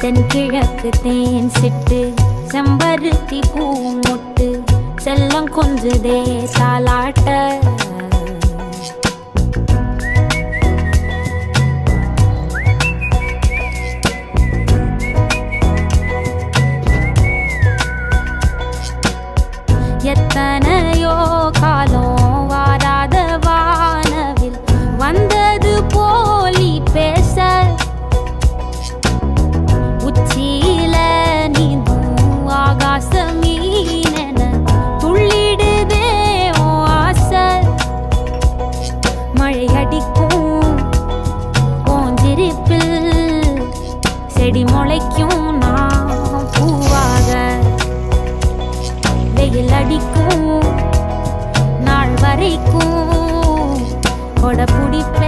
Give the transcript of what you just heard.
தென்கிழக்கு தேன் சிட்டு செம்பருத்தி பூ முட்டு செல்லம் கொஞ்சுதே தாலாட்ட எத்தனையோ காலம் வாராத வானவில் வந்தது போலி பேச உச்சியில நீந்தும் ஆகாச மீனென துள்ளிடுதே உன் ஆசை மழை அடிக்கும் போஞ்சிருப்பில் செடி முளைக்கும் நான் பூவாக வெயில் அடிக்கும் நாள் வரைக்கும் கொடை பிடிப்ப